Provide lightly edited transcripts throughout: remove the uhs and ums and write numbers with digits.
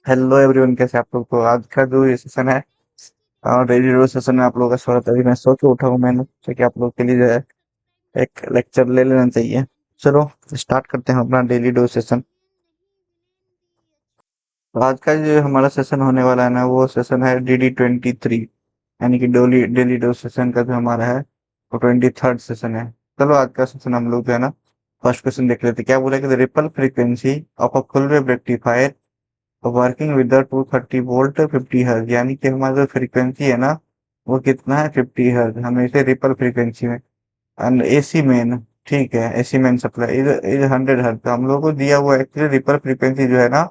Hello everyone, कैसे आप लोग। तो आज का जो ये सेशन है डेली रोज सेशन में आप लोगों का स्वागत है। अभी मैं सो के उठा हूँ, मैंने सोचा कि आप लोग के लिए जो है एक लेक्चर ले लेना चाहिए। चलो स्टार्ट करते हैं अपना डेली डोज सेशन। तो आज का जो हमारा सेशन होने वाला है ना, वो सेशन है DD23, यानी कि डेली डेली डोज सेशन का जो हमारा है वो 23rd सेशन है। चलो आज का सेशन हम लोग जो है ना फर्स्ट क्वेश्चन देख लेते हैं। क्या बोला कि ripple frequency of a full wave rectifier working with the 230 volt 50 हर्ज, यानी कि हमारा जो फ्रीक्वेंसी है ना वो कितना है 50 हर्ज, हमें इसे रिपल फ्रीक्वेंसी में। एंड एसी मेन, ठीक है, AC main supply is is 100 हर्ज। तो हम लोग को दिया हुआ एक्चुअली रिपल फ्रीक्वेंसी जो है ना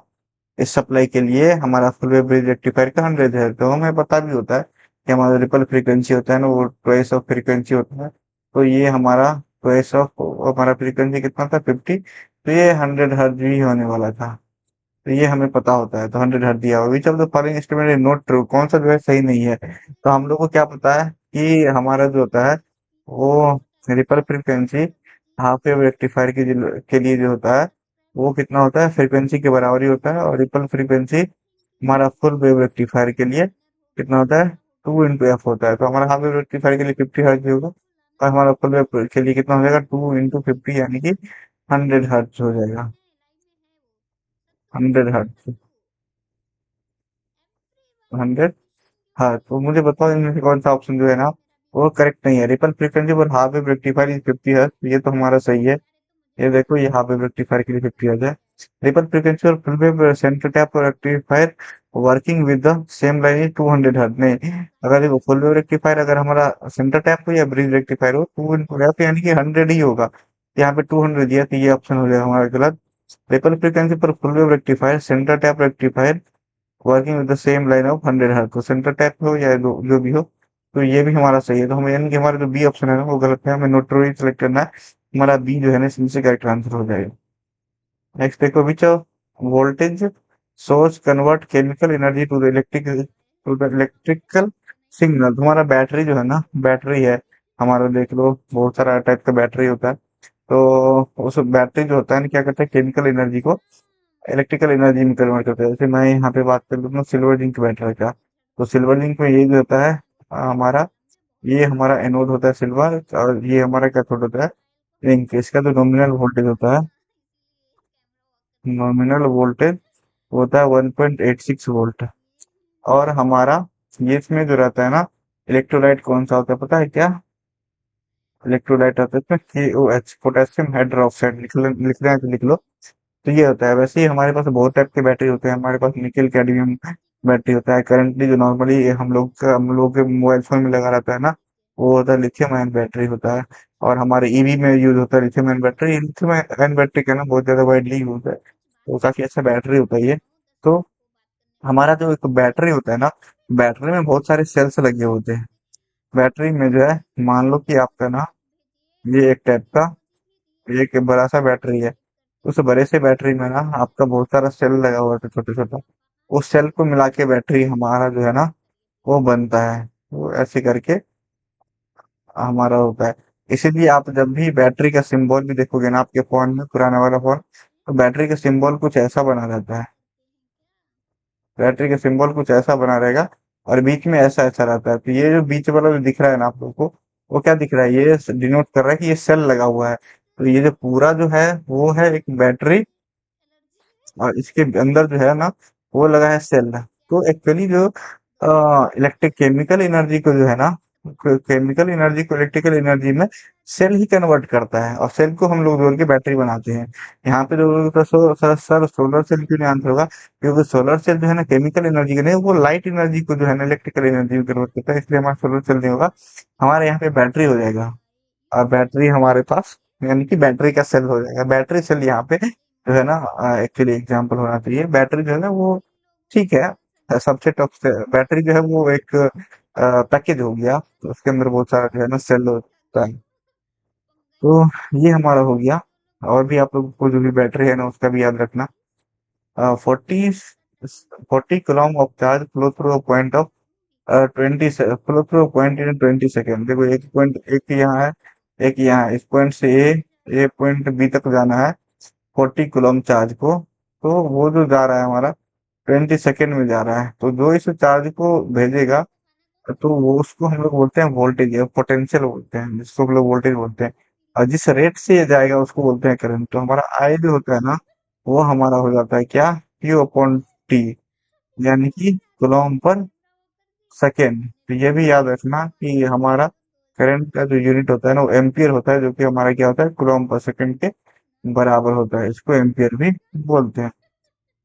इस सप्लाई के लिए हमारा फुल वेव ब्रिज रेक्टिफायर का 100 है। तो हमें पता भी होता है कि हमारा रिपल फ्रीक्वेंसी होता है ना वो ट्वाइस ऑफ फ्रीक्वेंसी होता है। तो ये हमारा ट्वाइस ऑफ हमारा फ्रीक्वेंसी कितना था 50, तो ये 100 हर्ज ही होने वाला था। तो ये हमें पता होता है। तो 100 हर्ट्ज दिया हुआ, which of the following statement is not true, कौन सा जो है सही नहीं है। तो हम लोग को क्या पता है कि हमारा जो होता है वो ripple frequency half wave rectifier के लिए जो होता है वो कितना होता है, फ्रीक्वेंसी के बराबर ही होता है। और रिपल फ्रीक्वेंसी हमारा फुल वेव रेक्टिफायर के लिए कितना होता है, 2 इंटू एफ होता है। तो हमारा हाफ वेव रेक्टिफायर के लिए 50 हर्ट्ज होगा और हमारा फुल वेव के लिए कितना हो जाएगा, 2 इंटू 50, यानी कि 100 हर्ट्ज हो जाएगा। 100 हर्ट्ज, 100। हाँ, तो मुझे बताओ इनमें से कौन सा ऑप्शन जो है ना वो करेक्ट नहीं है। रिपल फ्रीक्वेंसी पर half wave rectifier is 50 hertz, ये तो हमारा सही है। ये देखो, ये हाफ वेव रेक्टिफायर के लिए 50 हर्ट्ज है। रिपल फ्रीक्वेंसी और full wave centre tap rectifier working with the same line is 200 hertz. नहीं, अगर देखो फुल वेव रेक्टिफायर अगर हमारा सेंटर टैप हो या ब्रिज रेक्टिफायर हो, 2 इंटू यानी कि 100 ही होगा। यहाँ पे 200 दिया, तो ये ऑप्शन हो जाएगा हमारा गलत। रिपल फ्रीक्वेंसी पर full wave rectifier centre tap rectifier working with the same line of 100 hertz, तो सेंटर टैप हो या जो भी हो, तो ये भी हमारा सही है। तो हमें यानी कि हमारा जो बी ऑप्शन है ना वो गलत है, हमें नोटरी सेलेक्ट करना है। हमारा बी जो है ना इसमें से करेक्ट आंसर हो जाएगा। नेक्स्ट देखो, which voltage source convert chemical energy to the electrical signal. तुम्हारा बैटरी जो है ना, बैटरी है हमारा, देख लो बहुत सारा टाइप का बैटरी होता है। तो उस बैटरी जो होता है ना क्या करता है, केमिकल एनर्जी को इलेक्ट्रिकल एनर्जी में कन्वर्ट करता है। जैसे मैं यहाँ पे बात कर लूँ सिल्वर जिंक बैटरी का, तो सिल्वर जिंक में ये जो होता है हमारा, ये हमारा एनोड होता है सिल्वर, और ये हमारा कैथोड होता है जिंक। इसका जो नॉमिनल वोल्टेज होता है 1.86 वोल्ट। और हमारा ये इसमें जो रहता है ना इलेक्ट्रोलाइट कौन सा होता है पता है क्या, इलेक्ट्रोलाइट होता है इसमें KOH, पोटेशियम हाइड्रोक्साइड। लिख रहे हैं तो लिख लो। तो ये होता है। वैसे ही हमारे पास बहुत टाइप के बैटरी होते हैं। हमारे पास निकल कैडमियम बैटरी होता है। करंटली जो नॉर्मली हम लोग के मोबाइल फोन में लगा रहता है ना, वो होता है लिथियम आयन बैटरी होता है। और हमारे ईवी में यूज होता है lithium ion battery. Lithium ion battery का ना बहुत ज्यादा वाइडली यूज है, तो काफी अच्छा बैटरी होता है ये। तो हमारा जो एक बैटरी होता है ना, बैटरी में बहुत सारे सेल्स लगे होते हैं। बैटरी में जो है, मान लो कि आपका ना ये एक टाइप का एक बड़ा सा बैटरी है। उस बड़े से बैटरी में ना आपका बहुत सारा सेल लगा हुआ है छोटा छोटा। उस सेल को मिला के बैटरी हमारा जो है ना वो बनता है। वो ऐसे करके हमारा होता है। इसीलिए आप जब भी बैटरी का सिंबल भी देखोगे ना आपके फोन में, पुराना वाला फोन, तो बैटरी का सिंबल कुछ ऐसा बना रहता है। बैटरी का सिंबल कुछ ऐसा बना रहेगा और बीच में ऐसा ऐसा रहता है। तो ये जो बीच वाला जो दिख रहा है ना आप लोगों को, वो क्या दिख रहा है, ये डिनोट कर रहा है कि ये सेल लगा हुआ है। तो ये जो पूरा जो है वो है एक बैटरी, और इसके अंदर जो है ना वो लगा है सेल। तो एक्चुअली जो इलेक्ट्रिक केमिकल एनर्जी को जो है ना, केमिकल एनर्जी को इलेक्ट्रिकल एनर्जी में सेल ही कन्वर्ट करता है, और सेल को हम लोग जोड़ के बैटरी बनाते हैं। यहाँ पे जो तो सर सोलर सेल क्यों नहीं आंसर होगा, क्योंकि सोलर सेल जो है ना केमिकल एनर्जी का नहीं, वो लाइट एनर्जी को जो है ना इलेक्ट्रिकल एनर्जी में कन्वर्ट करता है, इसलिए हमारा सोलर सेल नहीं होगा। हमारे यहाँ पे बैटरी हो जाएगा। और बैटरी हमारे पास यानी कि बैटरी का सेल हो जाएगा। बैटरी सेल यहाँ पे जो है ना एक्चुअली एग्जांपल होना चाहिए। बैटरी जो है ना वो ठीक है, सबसेट ऑफ बैटरी जो है वो एक पैकेज हो गया, तो उसके अंदर बहुत सारा जो है ना सेल होता है। तो ये हमारा हो गया। और भी आप लोग को जो भी बैटरी है ना उसका भी याद रखना। 40 of charge flow through a point of 20 in 20 second. देखो एक पॉइंट, एक यहाँ है, एक यहाँ, इस पॉइंट से ए पॉइंट बी तक जाना है 40 कूलम चार्ज को। तो वो जो जा रहा है हमारा 20 सेकेंड में जा रहा है, तो जो इस चार्ज को भेजेगा तो वो उसको हम लोग बोलते हैं वोल्टेज या पोटेंशियल बोलते हैं, जिसको हम लोग वोल्टेज बोलते हैं। और जिस रेट से ये जाएगा उसको बोलते हैं करंट। तो हमारा आई जो होता है ना, वो हमारा हो जाता है क्या, क्यू अपॉन टी, यानी कि कूलम्ब पर सेकेंड। तो ये भी याद रखना कि हमारा करंट का जो यूनिट होता है ना वो एम्पियर होता है, जो कि हमारा क्या होता है, कूलम्ब पर सेकेंड के बराबर होता है। इसको एम्पियर भी बोलते हैं।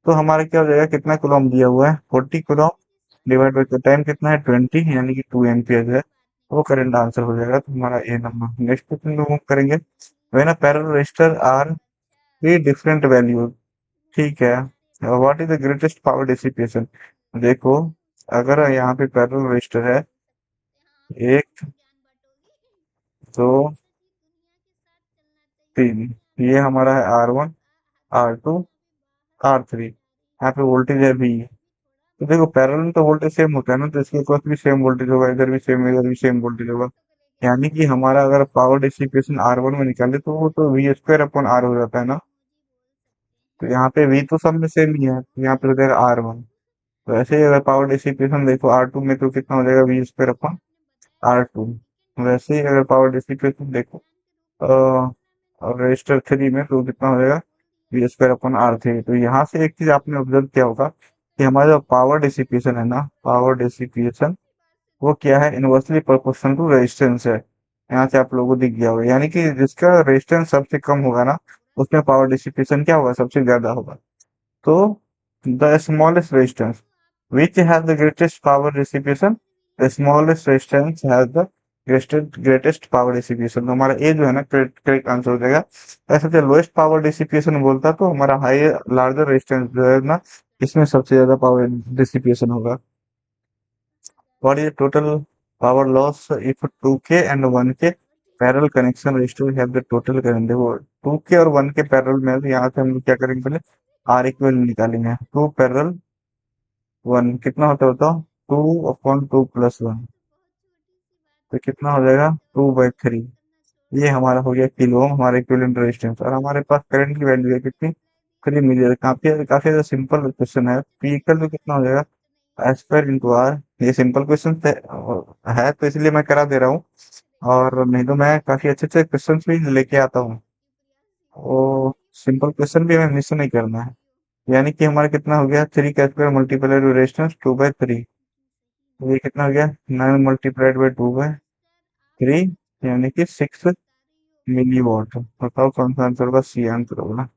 तो हमारा क्या हो जाएगा, कितना कूलम्ब दिया हुआ है, 40 कूलम्ब, डिवाइड बाई टाइम कितना है 20, यानी कि 2 एम्पियर है। वो करंट आंसर हो जाएगा तुम्हारा ए नंबर। नेक्स्ट क्वेश्चन को मूव करेंगे। When a parallel resistor are three different value, ठीक है, what is the greatest power dissipation. देखो, अगर यहाँ पे पैरेलल रेजिस्टर है, एक, दो, तीन, ये हमारा है R1, R2, R3, यहाँ पे वोल्टेज है V। तो देखो पैरेलल में तो वोल्टेज सेम होता है ना, तो इसके पास भी सेम वोल्टेज होगा, इधर भी सेम, इधर भी सेम वोल्टेज होगा। यानी कि हमारा अगर पावर डिसिपेशन R1 में निकाले तो वो तो V स्क्वायर अपॉन R हो जाता है ना। तो यहाँ पे V तो सब में सेम ही है, तो यहाँ पे हो जाएगा R1। तो ऐसे ही अगर पावर डिसिपेशन देखो R2 में, तो कितना हो जाएगा, V स्क्वायर अपॉन R2। वैसे ही अगर पावर डिसिपेशन देखो और रजिस्टर 3 में, तो कितना हो जाएगा, V स्क्वायर अपॉन R3। तो यहाँ से एक चीज आपने ऑब्जर्व किया होगा कि हमारा जो पावर डिसिपेशन है ना, पावर डिसिपेशन वो क्या है, इनवर्सली प्रोपोर्शनल टू रेजिस्टेंस है। यहाँ से आप लोगों को दिख गया होगा, यानी कि जिसका रेजिस्टेंस सबसे कम होगा ना, उसमें पावर डिसिपेशन क्या होगा, सबसे ज्यादा होगा। तो the smallest resistance which has the greatest power dissipation, the smallest resistance has the greatest power dissipation. तो हमारा ए जो है ना करेक्ट करेक्ट आंसर हो जाएगा। ऐसा जो लोएस्ट पावर डिसिपेशन बोलता तो हमारा हाई लार्जर रेजिस्टेंस जो है ना, इसमें सबसे ज्यादा पावर डिसिपेशन होगा। What is the total power loss if 2K and 1K parallel connection resistor have the total current। देखो 2K और 1K पैरेलल में है, तो यहाँ से हम लोग क्या करेंगे, पहले आर इक्वल निकालेंगे। 2 पैरेलल 1 कितना होता है बताओ, 2/2 + 1, तो कितना हो जाएगा 2/3। ये हमारा हो गया किलो ओम, हमारा इक्विवेलेंट रेजिस्टेंस। और हमारे पास करंट की वैल्यू है कितनी, 3 मिली। काफी काफी ज्यादा सिंपल क्वेश्चन है। पी इक्वल तो कितना हो जाएगा, एस्पर इंटू आर। ये सिंपल क्वेश्चन है तो इसलिए मैं करा दे रहा हूँ, और नहीं तो मैं काफी अच्छे अच्छे क्वेश्चन भी लेके आता हूँ। वो सिंपल क्वेश्चन भी हमें मिस नहीं करना है। यानी कि हमारा कितना हो गया, 3 का स्क्वायर मल्टीप्लाई टू रेजिस्टेंस 2/3। ये कितना हो गया, 9 × 2/2/3, यानी कि 6 मिली वॉट। बताओ कौन सा आंसर होगा, सी आंसर होगा।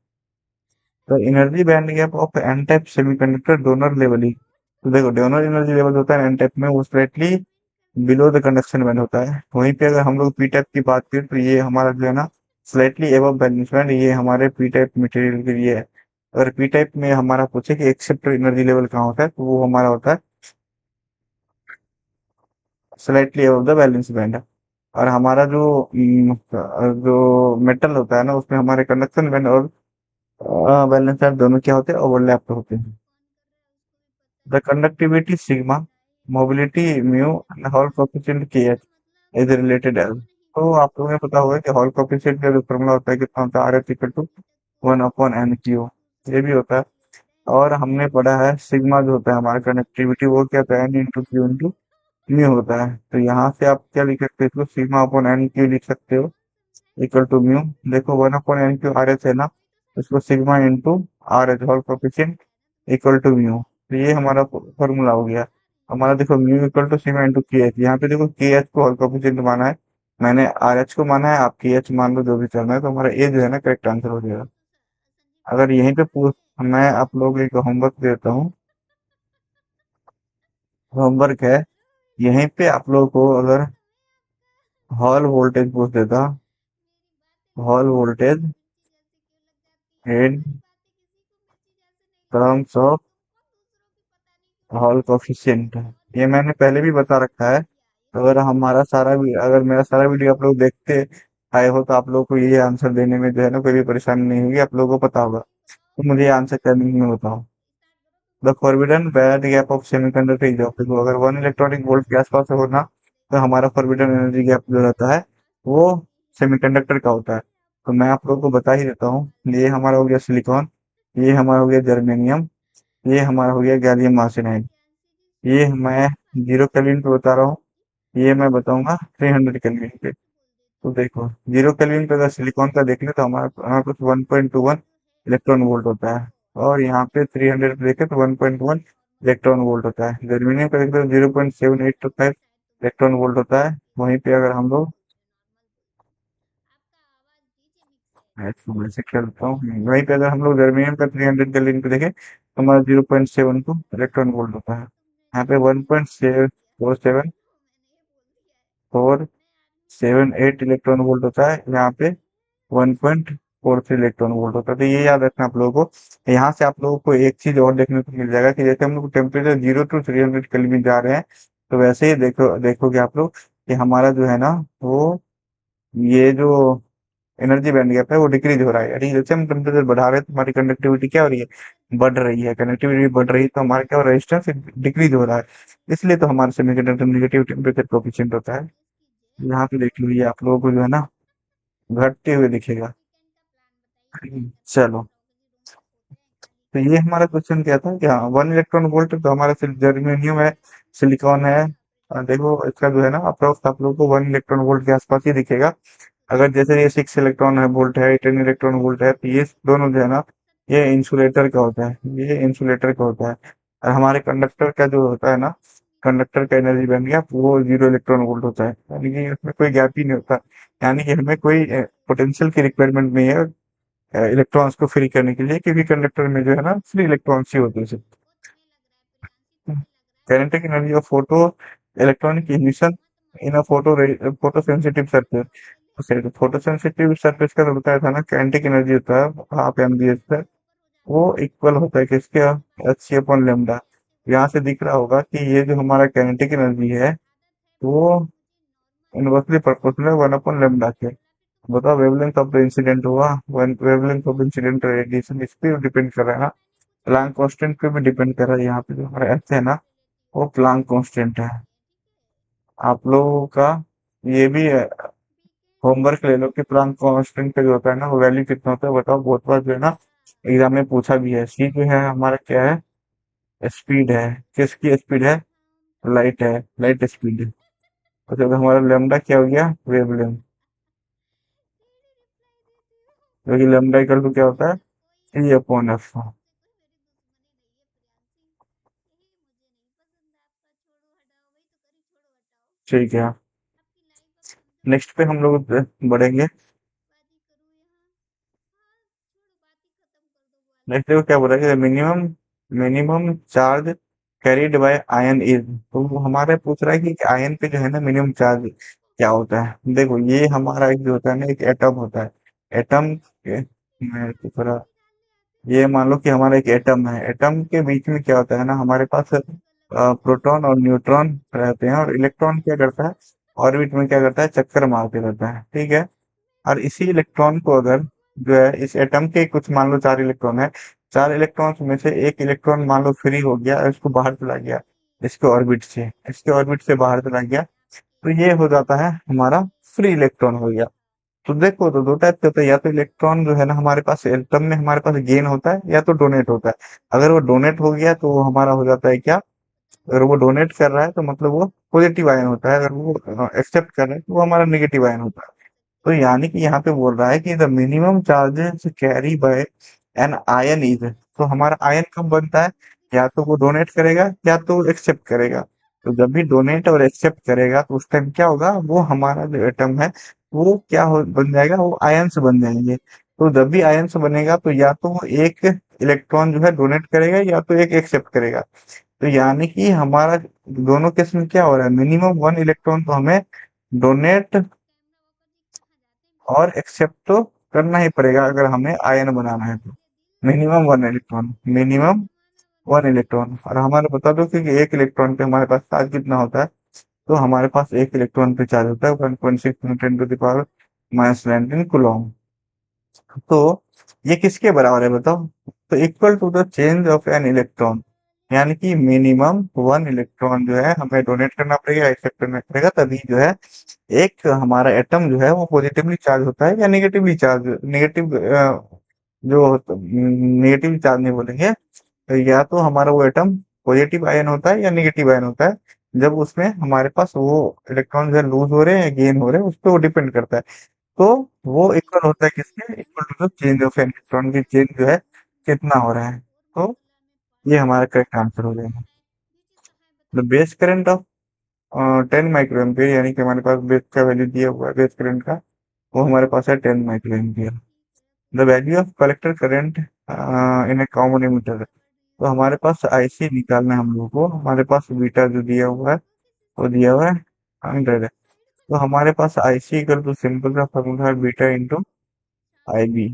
तो energy band gap of N type semiconductor donor level. तो देखो डोनर एनर्जी लेवल होता है एन टाइप में, वो slightly below the conduction band होता है। वहीं पे अगर हम लोग पी टाइप की बात करें, तो ये हमारा जो है ना स्लाइटली एबव बैलेंस बैंड, ये हमारे पी टाइप मटेरियल के लिए है। अगर पी टाइप में हमारा पूछे कि एक्सेप्टर एनर्जी लेवल कहाँ होता है, तो वो हमारा होता है slightly above the balance band. और हमारा जो मेटल होता है ना, उसमें हमारे कंडक्शन बैंड और बैलेंस बैंड दोनों क्या होते हैं, ओवरलैप होते हैं। The conductivity sigma, mobility mu and hall coefficient के एच इज रिलेटेड एज। तो आप लोगों को पता होगा कि हॉल कोएफिशिएंट का जो फॉर्मूला होता है कितना होता है, R H equal to 1/n Q. ये भी होता है। और हमने पढ़ा है सिग्मा जो होता है हमारा कंडक्टिविटी, वो क्या होता है, N into Q into mu होता है। तो यहाँ से आप क्या लिख सकते हो, इसको सिग्मा अपॉन एन क्यू लिख सकते हो, इक्वल टू म्यू। देखो 1/n क्यू आर एच है ना, इसको sigma into R H Hall coefficient equal to mu. तो ये हमारा फॉर्मूला हो गया। हमारा देखो mu equal to sigma into के एच। यहाँ पे देखो के एच को हॉल कोएफिशिएंट माना है, मैंने आर एच को माना है, आप के एच मान लो, जो भी करना है। तो हमारा ए जो है ना करेक्ट आंसर हो जाएगा। अगर यहीं पे पूछ, मैं आप लोगों को एक होमवर्क देता हूँ। होमवर्क है, यहीं पे आप लोगों को अगर हॉल वोल्टेज पूछ देता, hall voltage in terms of hall coefficient, ये मैंने पहले भी बता रखा है। अगर मेरा सारा वीडियो आप लोग देखते आए हो, तो आप लोगों को ये आंसर देने में जो है ना कोई भी परेशानी नहीं होगी, आप लोगों को पता होगा। तो मुझे आंसर करने में बताओ। The forbidden band gap of semiconductor is of. तो अगर 1 इलेक्ट्रॉनिक वोल्ट के आसपास होना, तो हमारा फॉरबिडन एनर्जी गैप जो रहता है वो सेमीकंडक्टर का होता है। तो मैं आप लोगों को बता ही देता हूँ, ये हमारा हो गया सिलिकॉन, ये हमारा हो गया जर्मेनियम, ये हमारा हो गया गैलियम आर्सेनाइड। ये मैं 0 केल्विन पे बता रहा हूँ, ये मैं बताऊंगा 300 केल्विन पे। तो देखो 0 केल्विन पे अगर सिलिकॉन का देख ले तो हमारे पास 1.21 इलेक्ट्रॉन वोल्ट होता है, और यहाँ पे 300 पे देखे तो 1.1 इलेक्ट्रॉन वोल्ट होता है। जर्मेनियम का देखे तो 0.785 इलेक्ट्रॉन वोल्ट होता है। वहीं पे अगर हम लोग ऐसे करता हूँ, वहीं पे अगर हम लोग जर्मेनियम का 300 केल्विन पे देखें तो हमारा 0.72 इलेक्ट्रॉन वोल्ट होता है। यहाँ पे 1.47478 इलेक्ट्रॉन वोल्ट होता है, यहाँ पे 1.43 इलेक्ट्रॉन वोल्ट होता है। तो ये याद रखना आप लोगों को। यहाँ से आप लोगों को एक चीज और देखने को मिल जाएगा कि जैसे हम लोग टेम्परेचर 0 to 300 केल्विन जा रहे हैं, तो वैसे ही देखोगे आप लोग कि हमारा जो है ना वो ये जो एनर्जी बैंड गैप है वो डिक्रीज हो रहा है। यानी जैसे हम टेम्परेचर बढ़ा रहे हैं तो हमारी कंडक्टिविटी क्या हो रही है, बढ़ रही है। कंडक्टिविटी बढ़ रही है तो हमारा क्या हो रहा है, रेजिस्टेंस डिक्रीज हो रहा है। इसलिए तो हमारे सेमीकंडक्टर नेगेटिव टेम्परेचर कोफिशिएंट होता है। यहाँ पे देख लीजिए आप लोगों को जो है ना घटते हुए दिखेगा। चलो, तो ये हमारा क्वेश्चन क्या था कि हाँ 1 इलेक्ट्रॉन वोल्ट तो हमारा सिर्फ जर्मेनियम है, सिलिकॉन है। देखो इसका जो है ना अप्रोक्स आप लोगों को 1 इलेक्ट्रॉन वोल्ट के आसपास ही दिखेगा। अगर जैसे ये 6 इलेक्ट्रॉन वोल्ट है, 10 इलेक्ट्रॉन वोल्ट है, तो ये दोनों जो है ना ये इंसुलेटर का होता है, ये इंसुलेटर का होता है। और हमारे कंडक्टर का जो होता है ना, कंडक्टर का एनर्जी बैंड गैप वो 0 इलेक्ट्रॉन वोल्ट होता है, यानी कि इसमें कोई गैप ही नहीं होता। यानी कि हमें कोई पोटेंशियल की रिक्वायरमेंट नहीं है इलेक्ट्रॉन्स को फ्री करने के लिए, क्योंकि कंडक्टर में जो है ना फ्री इलेक्ट्रॉन्स ही होते हैं। Kinetic energy of photo electronic emission in a photo sensitive surface. Photo sensitive surface का जो बताया था ना काइनेटिक एनर्जी होता है हाफ एम बी एस पर, वो इक्वल होता है किसके, एच सी अपॉन लेमडा। यहाँ से दिख रहा होगा कि ये जो हमारा काइनेटिक एनर्जी है वो इनवर्सली प्रोपोर्शनल है 1 अपॉन लेमडा के। बताओ वेवलेंथ ऑफ द इंसिडेंट हुआ, वेवलेंथ ऑफ इंसिडेंट रेडिएशन इस पे डिपेंड कर रहा है ना, प्लांक कांस्टेंट पे भी डिपेंड कर रहा है। यहाँ पे जो हमारा एच है ना वो प्लांक कांस्टेंट है। आप लोगों का ये भी होमवर्क ले लो कि प्लांक कांस्टेंट का जो होता है ना वो वैल्यू कितना होता है, बताओ। बहुत बार जो है ना एग्जाम में पूछा भी है। सी जो है हमारा क्या है, स्पीड है। किसकी स्पीड है, लाइट है, लाइट स्पीड है। तो जब हमारा लेमडा क्या हो गया, वेवलेंथ, जो कि लेमडा इक्वल टू क्या होता है, ई अपॉन एफ। ठीक है, नेक्स्ट पे हम लोग बढ़ेंगे। नेक्स्ट देखो क्या बोला है, minimum minimum charge carried by ion is. तो वो हमारे पूछ रहा है कि आयन पे जो है ना मिनिमम चार्ज क्या होता है। देखो ये हमारा एक जो होता है ना एक एटम होता है। एटम के मैं तो थोड़ा, ये मान लो कि हमारा एक एटम है, एटम के बीच में क्या होता है ना हमारे पास प्रोटॉन और न्यूट्रॉन रहते हैं, और इलेक्ट्रॉन क्या करता है, ऑर्बिट में क्या करता है, चक्कर मारते रहता है, ठीक है। और इसी इलेक्ट्रॉन को अगर जो है इस एटम के कुछ मान लो 4 इलेक्ट्रॉन है, 4 इलेक्ट्रॉन्स में से एक इलेक्ट्रॉन मान लो फ्री हो गया और इसको बाहर चला गया, इसके ऑर्बिट से बाहर चला गया, तो ये हो जाता है हमारा फ्री इलेक्ट्रॉन हो गया। तो देखो तो दो टाइप के होते हैं, या तो इलेक्ट्रॉन जो है ना हमारे पास एटम में हमारे पास गेन होता है, या तो डोनेट होता है। अगर वो डोनेट हो गया तो वो हमारा हो जाता है क्या, अगर वो डोनेट कर रहा है तो मतलब वो पॉजिटिव आयन होता है, अगर वो एक्सेप्ट कर रहा है तो वो हमारा निगेटिव आयन होता है। तो यानी कि यहाँ पे बोल रहा है कि the minimum charges carry by an ion is, तो हमारा आयन कब बनता है, या तो वो डोनेट करेगा या तो एक्सेप्ट करेगा। तो जब भी डोनेट और एक्सेप्ट करेगा तो उस टाइम क्या होगा, वो हमारा जो एटम है वो क्या हो बन जाएगा, वो आयन्स बन जाएंगे। तो जब भी आयन्स बनेगा तो या तो वो एक इलेक्ट्रॉन जो है डोनेट करेगा या तो एक एक्सेप्ट करेगा। तो यानी कि हमारा दोनों केस में क्या हो रहा है, मिनिमम 1 इलेक्ट्रॉन तो हमें डोनेट और एक्सेप्ट तो करना ही पड़ेगा अगर हमें आयन बनाना है तो। मिनिमम 1 इलेक्ट्रॉन और हमारे बता दो कि एक इलेक्ट्रॉन पे हमारे पास चार्ज कितना होता है। तो हमारे पास एक इलेक्ट्रॉन पे चार्ज होता है 1.6 × 10⁻⁻⁹ तो ये किसके बराबर है बताओ, तो equal to the change of an electron. यानी कि मिनिमम 1 इलेक्ट्रॉन जो है हमें डोनेट करना पड़ेगा, एक्सेप्ट करना पड़ेगा, तभी जो है एक हमारा एटम जो है वो पॉजिटिवली चार्ज होता है या नेगेटिवली चार्ज, नेगेटिव जो नेगेटिव चार्ज नहीं बोलेंगे, तो या तो हमारा वो एटम पॉजिटिव आयन होता है या नेगेटिव आयन होता है, जब उसमें हमारे पास वो इलेक्ट्रॉन जो लूज हो रहे हैं या गेन हो रहे हैं उस पर वो डिपेंड करता है। तो वो इक्वल होता है किसके, equal to the change of an electron की चेंज जो है कितना हो रहा है। तो ये हमारा करेक्ट आंसर हो जाएगा। The base current of 10 micro ampere, यानी कि हमारे पास बेस का वैल्यू दिया हुआ है बेस करंट का, वो हमारे पास है 10 micro ampere. The value of collector current in A common ammeter, तो हमारे पास आईसी निकालना है हम लोग को। हमारे पास बीटा जो दिया हुआ है वो दिया हुआ है 100 है। तो हमारे पास आईसी इक्वल टू सिंपल का फॉर्मूला है बीटा इंटू आई बी।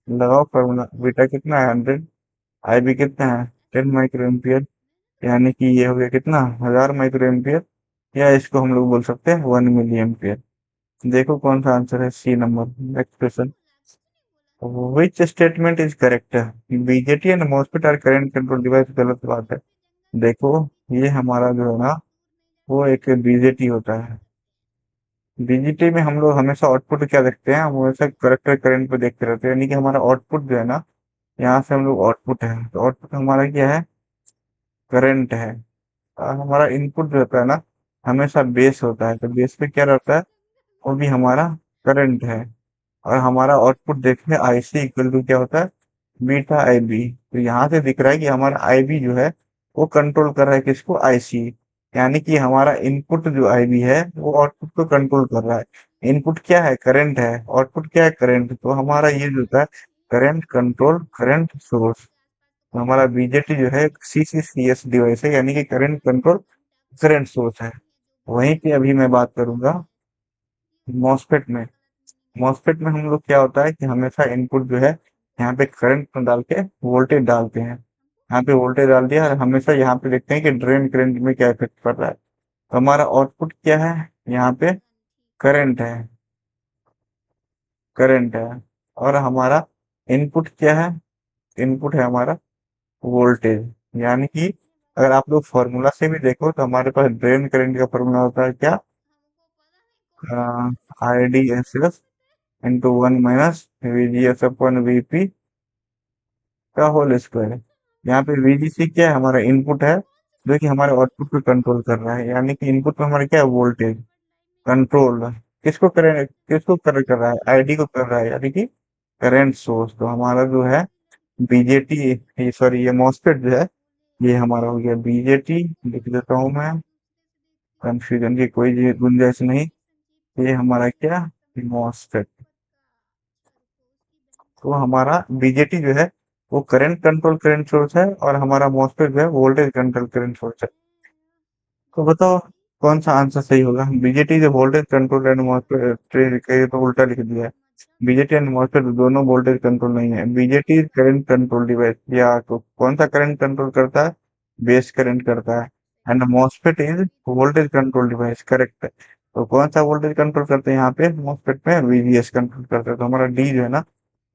लगाओ फॉर्मूला, बीटा कितना है 100, आई बी कितना है 10 माइक्रो एम्पियर, यानी कि ये हो गया कितना 1000 माइक्रो एम्पियर, या इसको हम लोग बोल सकते हैं 1 मिली एम्पियर। देखो कौन सा आंसर है, C number. Next question, which statement is correct. BJT and MOSFET are current control device, गलत बात है। देखो ये हमारा जो है ना वो एक बीजेटी होता है। बीजेटी में हम लोग हमेशा आउटपुट क्या देखते हैं, हम हमेशा करेक्टर करंट पे देखते रहते हैं, यानी कि हमारा आउटपुट जो है ना, यहाँ से हम लोग आउटपुट है तो आउटपुट हमारा क्या है, करंट है। हमारा इनपुट जो होता है ना हमेशा बेस होता है, तो बेस पे क्या रहता है, वो भी हमारा करंट है। और हमारा आउटपुट देखिए आईसी इक्वल टू क्या होता है, बीटा आई बी। तो यहाँ से दिख रहा है कि हमारा आई बी जो है वो कंट्रोल कर रहा है किसको, आईसी। यानी कि हमारा इनपुट जो आई बी है वो आउटपुट को कंट्रोल कर रहा है। इनपुट क्या है, करंट है, आउटपुट क्या है, करंट। तो हमारा ये जो होता है करंट कंट्रोल करंट सोर्स। तो हमारा बीजेटी जो है सीसीसीएस डिवाइस है, यानी कि करंट कंट्रोल करंट सोर्स है। वहीं पे अभी मैं बात करूंगा मॉसफेट में। मॉसफेट में हम लोग क्या होता है कि हमेशा इनपुट जो है यहाँ पे करंट में डाल के वोल्टेज डालते हैं, यहाँ पे वोल्टेज डाल दिया और हमेशा यहाँ पे देखते हैं कि ड्रेन करंट में क्या इफेक्ट पड़ रहा है। तो हमारा आउटपुट क्या है, यहाँ पे करंट है, करंट है। और हमारा इनपुट क्या है, इनपुट है हमारा वोल्टेज। यानी कि अगर आप लोग फॉर्मूला से भी देखो तो हमारे पास ड्रेन करंट का फॉर्मूला होता है क्या, I D S S into 1 - we G S upon V P का होल स्क्वायर। यहाँ पे वीजीसी क्या है, हमारा इनपुट है जो कि हमारे आउटपुट को कंट्रोल कर रहा है। यानी कि इनपुट में हमारा क्या है, वोल्टेज कंट्रोल किसको करें, किसको कर रहा है, आईडी को कर रहा है, यानी कि करंट सोर्स। तो हमारा जो है बीजेटी, सॉरी ये मॉसफेट जो है ये हमारा हो गया बीजेटी। लिख देता हूँ मैं, कंफ्यूजन की कोई गुंजाइश नहीं। ये हमारा क्या, मॉसफेट। तो हमारा बीजेटी जो है वो करंट कंट्रोल करंट सोर्स है और हमारा मॉसफेट जो है वोल्टेज कंट्रोल करंट सोर्स है। तो बताओ कौन सा आंसर सही होगा। बीजेटी जो वोल्टेज कंट्रोल एंड मॉसफेट, ये तो उल्टा लिख दिया है। बीजेटी एंड मॉसफेट दोनों वोल्टेज कंट्रोल नहीं है। बीजेटी करंट कंट्रोल डिवाइस, या तो कौन सा करंट कंट्रोल करता है, बेस करंट करता है। And MOSFET is voltage control device, correct है। तो कौन सा वोल्टेज कंट्रोल करते हैं, यहाँ पे मॉसफेट में वीजीएस कंट्रोल करता है। तो हमारा डी जो है ना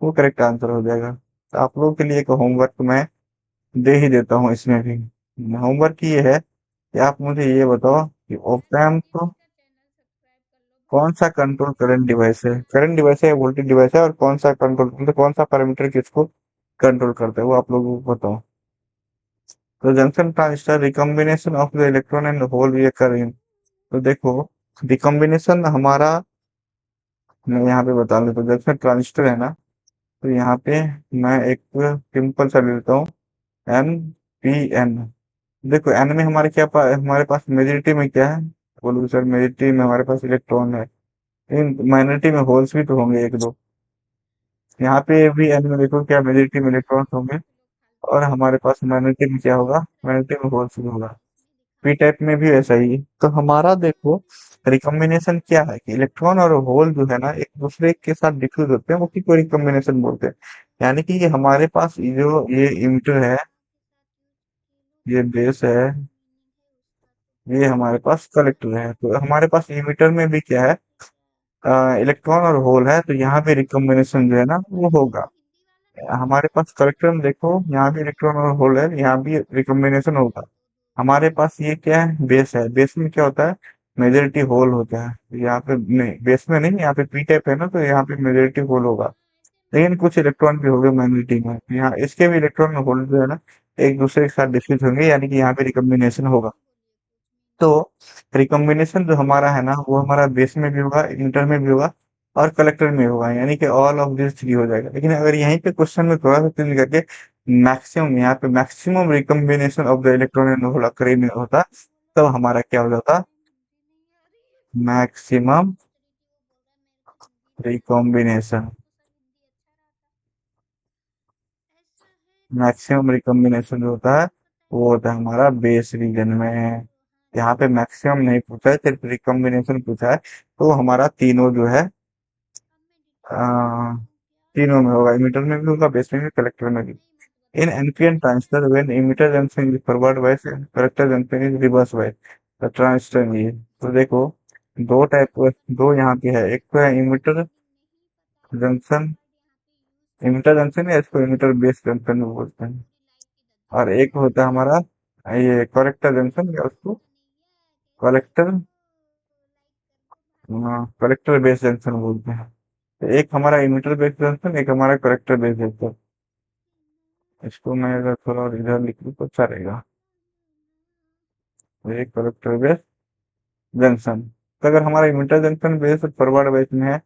वो करेक्ट आंसर हो जाएगा। तो आप लोगों के लिए एक होमवर्क मैं दे ही देता हूँ इसमें भी। होमवर्क ये है कि आप मुझे ये बताओ कि ऑप एम्प कौन सा कंट्रोल करंट डिवाइस है, करंट डिवाइस है, वोल्टेज डिवाइस है, और कौन सा कंट्रोल मतलब कौन सा पैरामीटर किसको कंट्रोल करता है वो आप लोगों को बताओ। तो junction transistor recombination of the electron and hole reactor in. तो देखो रिकॉम्बिनेशन हमारा, मैं यहाँ पे बता देता हूँ, जंक्शन ट्रांजिस्टर है ना, तो यहाँ पे मैं एक सिंपल सा ले लेता हूँ, एन पी एन। देखो एन में हमारे हमारे पास मेजोरिटी में क्या है, बोलो सर मेजोरिटी में हमारे पास इलेक्ट्रॉन है, इन माइनॉरिटी में होल्स भी तो होंगे एक दो। यहाँ पे भी एन में देखो क्या मेजोरिटी में इलेक्ट्रॉन होंगे, और हमारे पास माइनॉरिटी में क्या होगा, माइनॉरिटी में होल्स भी होगा। पी टाइप में भी ऐसा ही। तो हमारा देखो रिकॉम्बिनेशन क्या है कि इलेक्ट्रॉन और होल जो है ना एक दूसरे के साथ डिफ्यूज होते हैं, उसी को रिकॉम्बिनेशन बोलते हैं। यानी कि ये हमारे पास ये जो ये इमिटर है, ये बेस है, ये हमारे पास कलेक्टर है। तो हमारे पास इमिटर में भी क्या है, इलेक्ट्रॉन और होल है, तो यहाँ पे रिकॉम्बिनेशन जो है ना वो होगा। हमारे पास कलेक्टर में देखो यहाँ भी इलेक्ट्रॉन और होल है, यहाँ भी रिकॉम्बिनेशन होगा। हमारे पास ये क्या है, बेस है, बेस में क्या होता है, मेजोरिटी होल होता है। यहाँ पे नहीं, बेस में नहीं, यहाँ पे पी टाइप है ना, तो यहाँ पे मेजोरिटी होल होगा। लेकिन कुछ इलेक्ट्रॉन भी होंगे माइनॉरिटी में, यहाँ इसके भी इलेक्ट्रॉन होल्ड जो है ना एक दूसरे के साथ डिफ्यूज होंगे, यानी कि यहाँ पे रिकम्बिनेशन होगा। तो रिकम्बिनेशन जो हमारा है ना वो हमारा बेस में भी होगा, इंटर में भी होगा और कलेक्टर में होगा, यानी कि ऑल ऑफ दिस थ्री हो जाएगा। लेकिन अगर यहीं पे क्वेश्चन में थोड़ा सा चेंज करके मैक्सिमम, यहाँ पे maximum recombination of the electron and hole occurring होता, तब हमारा क्या हो जाता, मैक्सिमम रिकॉम्बिनेशन। मैक्सिमम रिकॉम्बिनेशन जो होता है वो होता है हमारा बेस रीजन में। यहाँ पे मैक्सिमम नहीं पूछा है, सिर्फ रिकॉम्बिनेशन पूछा है, तो हमारा तीनों जो है अ, तीनों में होगा, इमिटर में भी होगा, बेस में भी, कलेक्टर में भी। इन NPN transistor when emitter junction is forward bias, collector junction is reverse bias the transistor ये। तो देखो दो टाइप, दो यहाँ पे है, एक तो है जंक्शन इमिटर जंक्शन, या इसको इमिटर बेस जंक्शन भी बोलते हैं। और एक होता है हमारा ये कलेक्टर जंक्शन, या उसको कलेक्टर कलेक्टर बेस जंक्शन बोलते हैं। तो एक हमारा इमिटर बेस जंक्शन, एक हमारा कलेक्टर बेस जंक्शन। इसको मैं अगर थोड़ा और इधर लिख लूँ तो अच्छा रहेगा। तो एक कलेक्टर बेस जंक्शन, तो अगर हमारा emitter junction base forward base में है,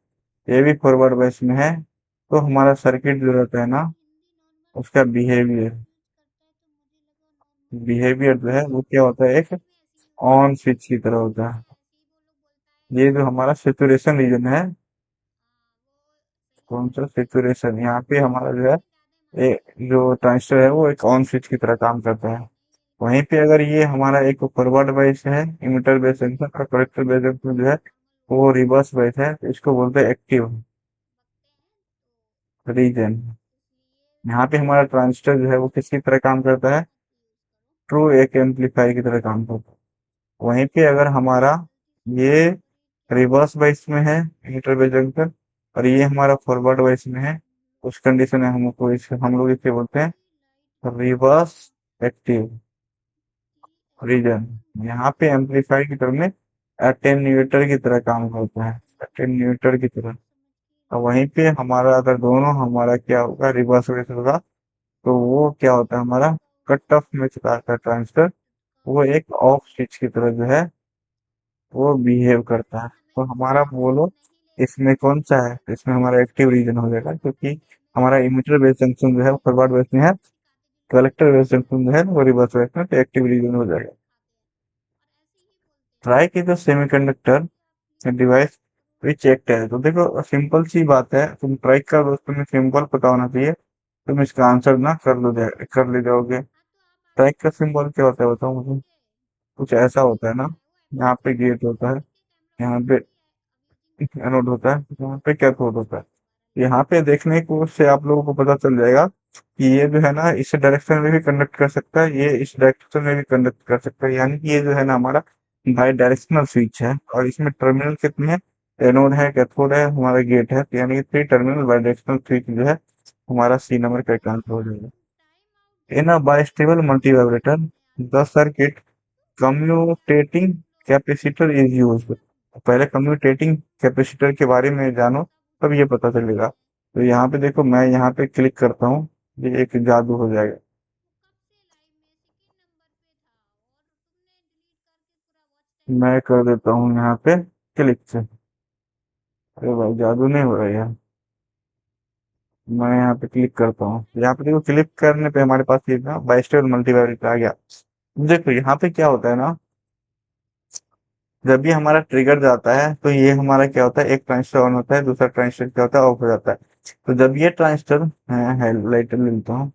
ये भी फॉरवर्ड बेस में है, तो हमारा सर्किट जो रहता है ना उसका बिहेवियर, बिहेवियर जो है वो क्या होता है, एक ऑन स्विच की तरह होता है। ये जो हमारा सेचुरेशन रीजन है, कौन सा सेचुरेशन, यहाँ पे हमारा जो है जो ट्रांजिस्टर है वो एक ऑन स्विच की तरह काम करता है। वहीं पे अगर ये हमारा एक फॉरवर्ड बेस है, इमिटर बेस सेंसर, और कलेक्टर बेस सेंसर जो है वो रिवर्स बेस है, तो इसको बोलते हैं एक्टिव रीजन। यहाँ पे हमारा ट्रांजिस्टर जो है वो किसकी तरह काम करता है, ट्रू एक एम्पलीफायर की तरह काम करता है। वहीं पे अगर हमारा ये रिवर्स बेस में है, इमिटर बेस जंक्शन, और ये हमारा फॉरवर्ड बेस में है, उस कंडीशन में हमको हम लोग इसे बोलते हैं रिवर्स एक्टिव रीजन। यहाँ पे एम्पलीफायर की तरह में अटेन्यूएटर की तरह काम करता है, अटेन्यूएटर की तरह। और वहीं पे हमारा अगर दोनों हमारा क्या होगा, रिवर्स बेस होगा, तो वो क्या होता है हमारा कट ऑफ में चला आता है ट्रांजिस्टर, वो एक ऑफ स्विच की तरह जो है वो बिहेव करता है। तो हमारा बोलो इसमें कौन सा है, तो इसमें हमारा एक्टिव रीजन हो जाएगा, क्योंकि हमारा इमिटर बेस जंक्शन जो है वो फॉरवर्ड बेस में है, कलेक्टर बेस जंक्शन जो है वो रिवर्स बेस में, तो एक्टिव रीजन हो जाएगा। ट्राई की तो सेमीकंडक्टर डिवाइस विच एक्ट है, तो देखो सिंपल सी बात है, तुम ट्राई का दोस्त, तुम्हें सिंपल पता होना चाहिए, तुम इसका आंसर ना कर ले जाओगे। ट्राई का सिंबल क्या होता है बताओ मुझे। कुछ ऐसा होता है ना, यहाँ पे गेट होता है, यहाँ पे एनोड होता है, यहाँ पे कैथोड होता है। यहाँ पे देखने को से आप लोगों को पता चल जाएगा कि ये जो है ना इस डायरेक्शन में भी कंडक्ट कर सकता है, ये इस डायरेक्शन में भी कंडक्ट कर सकता है, यानी कि ये जो है ना हमारा बाई डायरेक्शनल स्विच है। और इसमें टर्मिनल कितने हैं, एनोड है, कैथोड है, हमारा गेट है, तो यानी कि three terminal bidirectional switch जो है हमारा सी नंबर का आंसर हो जाएगा। In a bistable multivibrator the circuit commutating capacitor is use. पहले कम्यूटेटिंग कैपेसिटर के बारे में जानो, तब ये पता चलेगा। तो यहाँ पे देखो, मैं यहाँ पे क्लिक करता हूँ, ये एक जादू हो जाएगा। मैं कर देता हूँ यहाँ पे क्लिक से। अरे भाई जादू नहीं हो रहा है यार। मैं यहाँ पे क्लिक करता हूँ, यहाँ पे देखो क्लिक करने पे हमारे पास ये ना बाइस्टेबल मल्टीवाइब्रेटर आ गया। देखो यहाँ पे क्या होता है ना, जब भी हमारा ट्रिगर जाता है तो ये हमारा क्या होता है, एक ट्रांजिस्टर ऑन होता है, दूसरा ट्रांजिस्टर क्या होता है, ऑफ हो जाता है। तो जब ये ट्रांजिस्टर है लाइटर लेता हूँ।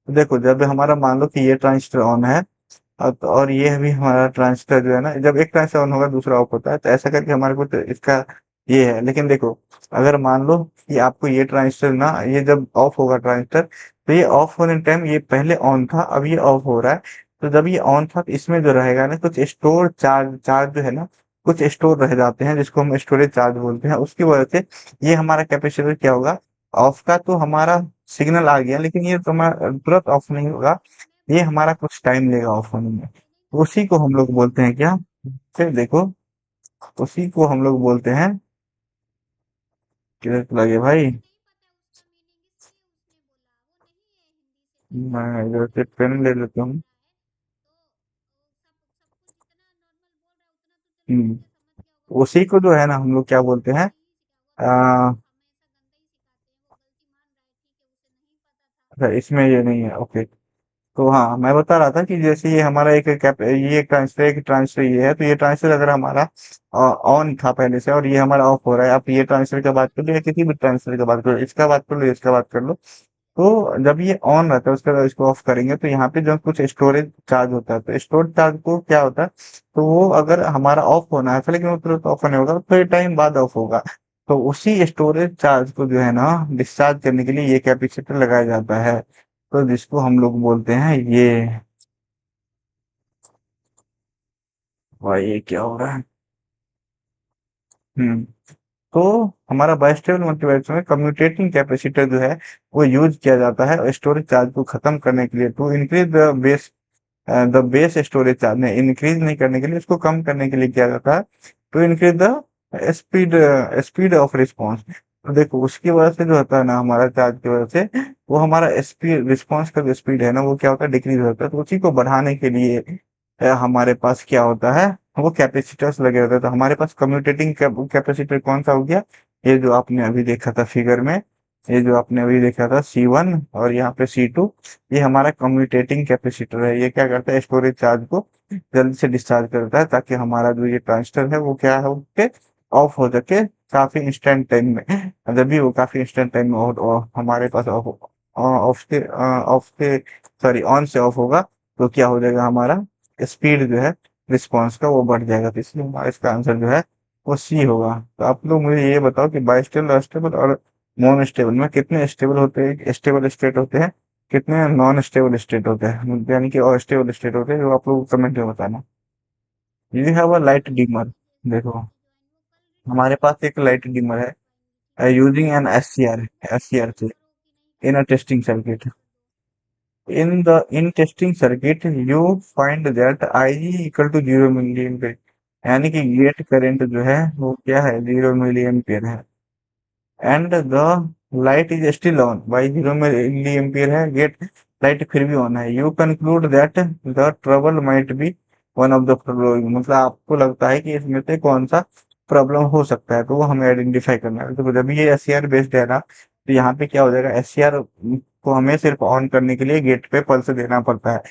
तो देखो जब हमारा मान लो कि ये ट्रांजिस्टर ऑन है, और ये भी हमारा ट्रांजिस्टर जो है ना, जब एक ट्रांजिस्टर ऑन होगा दूसरा ऑफ होता है, तो ऐसा करके हमारे को तो इसका ये है। लेकिन देखो अगर मान लो कि आपको ये ट्रांजिस्टर ना, ये जब ऑफ होगा ट्रांजिस्टर, तो ये ऑफ होने टाइम ये पहले ऑन था, अब ये ऑफ हो रहा है। तो जब ये ऑन था तो इसमें जो रहेगा ना कुछ स्टोर चार्ज, चार्ज जो है ना कुछ स्टोर रह जाते हैं, जिसको हम स्टोरेज चार्ज बोलते हैं। उसकी वजह से ये हमारा कैपेसिटर क्या होगा, ऑफ का तो हमारा सिग्नल आ गया, लेकिन ये तो हमारा तुरंत ऑफ नहीं होगा, ये हमारा कुछ टाइम लेगा ऑफ होने में। उसी को हम लोग बोलते हैं क्या, फिर देखो उसी को हम लोग बोलते हैं किधर चला गया भाई? मैं इधर से पेन ले लेता हूँ। हम्म, उसी को जो है ना हम लोग क्या बोलते हैं, आ, अच्छा इसमें ये नहीं है, ओके। तो हाँ मैं बता रहा था कि जैसे ये हमारा एक कैप, ये एक ट्रांजिस्टर ये है, तो ये ट्रांजिस्टर अगर हमारा ऑन था पहले से और ये हमारा ऑफ हो रहा है, आप ये ट्रांजिस्टर का बात कर लो या किसी भी ट्रांजिस्टर का बात कर लो, इसका बात कर लो इसका बात कर लो, तो जब ये ऑन रहता है उसके बाद इसको ऑफ करेंगे तो यहाँ पे जो कुछ स्टोरेज चार्ज होता है, तो स्टोरेज चार्ज को क्या होता है, तो वो अगर हमारा ऑफ होना है, लेकिन वो तुरंत ऑफ नहीं होगा, थोड़े टाइम बाद ऑफ होगा। तो उसी स्टोरेज चार्ज को जो है ना डिस्चार्ज करने के लिए ये कैपेसिटर लगाया जाता है, तो जिसको हम लोग बोलते हैं ये। भाई ये क्या हो रहा है? हम्म। तो हमारा बाइस्टेबल मल्टीप्लेक्सर में कम्यूटेटिंग कैपेसिटर जो है वो यूज किया जाता है स्टोरेज चार्ज को खत्म करने के लिए, to increase the base storage charge ने इंक्रीज नहीं करने के लिए, उसको कम करने के लिए किया जाता है, to increase the speed speed of response. तो देखो उसकी वजह से जो होता है ना हमारा चार्ज की वजह से, वो हमारा स्पीड रिस्पॉन्स का जो स्पीड है ना वो क्या होता है, डिक्रीज होता है, तो उसी को बढ़ाने के लिए हमारे पास क्या होता है, वो कैपेसिटर्स लगे होते हैं। तो हमारे पास कम्यूटेटिंग कैपेसिटर कौन सा हो गया, ये जो आपने अभी देखा था फिगर में, ये जो आपने अभी देखा था C1 और यहाँ पे C2, ये हमारा कम्यूटेटिंग कैपेसिटर है। ये क्या करता है, स्टोरेज चार्ज को जल्दी से डिस्चार्ज करता है, ताकि हमारा जो ये ट्रांजिस्टर है वो क्या है उसके ऑफ हो सके काफी इंस्टेंट टाइम में। जब भी वो काफी इंस्टेंट टाइम में हमारे पास ऑफ से ऑफ से सॉरी ऑन से ऑफ होगा, तो क्या हो जाएगा, हमारा स्पीड जो है रिस्पॉन्स का वो बढ़ जाएगा। तो इसलिए हमारा इसका आंसर जो है वो सी होगा। तो आप लोग मुझे ये बताओ कि बाइस्टेबल, अनस्टेबल और नॉन स्टेबल में कितने स्टेबल होते हैं, स्टेबल स्टेट होते हैं, कितने नॉन स्टेबल स्टेट होते हैं, यानी कि अस्टेबल स्टेट होते हैं, जो आप लोग कमेंट में बताना। You have a light dimmer. देखो हमारे पास एक लाइट डिमर है using an S C R से in a testing circuit. In testing circuit you find that IG equal to 0 milliampere, यानी कि गेट करंट जो है वो क्या है, 0 मिली एम्पियर है, and the light is still on, भाई 0 मिली एम्पियर है गेट, लाइट फिर भी ऑन है। You conclude that the trouble might be one of the following, मतलब आपको लगता है कि इसमें से कौन सा प्रॉब्लम हो सकता है, तो वो हमें आइडेंटिफाई करना है। तो जब ये SCR बेस्ड है ना, तो यहाँ पे क्या हो जाएगा, SCR को हमें सिर्फ ऑन करने के लिए गेट पे पल्स देना पड़ता है।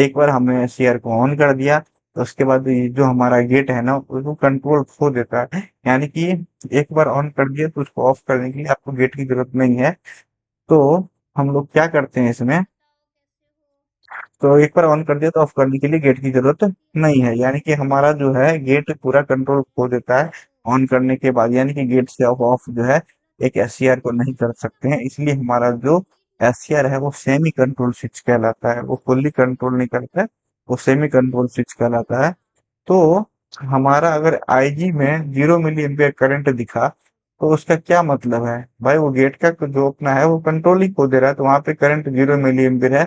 एक बार हमने SCR को ऑन कर दिया, तो उसके बाद ये जो हमारा गेट है ना उसको कंट्रोल खो देता है, यानी कि एक बार ऑन कर दिया तो उसको ऑफ करने के लिए आपको गेट की जरूरत नहीं है। तो हम लोग क्या करते हैं इसमें, तो एक बार ऑन कर दिया तो ऑफ करने के लिए गेट की जरूरत नहीं है, यानी कि हमारा जो है गेट पूरा कंट्रोल खो देता है ऑन करने के बाद, यानी कि गेट से ऑफ ऑफ जो है एक SCR को नहीं कर सकते हैं। इसलिए हमारा जो SCR है वो सेमी कंट्रोल स्विच कहलाता है, वो फुल्ली कंट्रोल नहीं करता है, वो सेमी कंट्रोल स्विच कहलाता है। तो हमारा अगर IG में 0 मिली एम्पियर करंट दिखा, तो उसका क्या मतलब है भाई, वो गेट का जो अपना है वो कंट्रोल ही खो दे रहा है, तो वहां पे करंट 0 मिली एम्पियर है,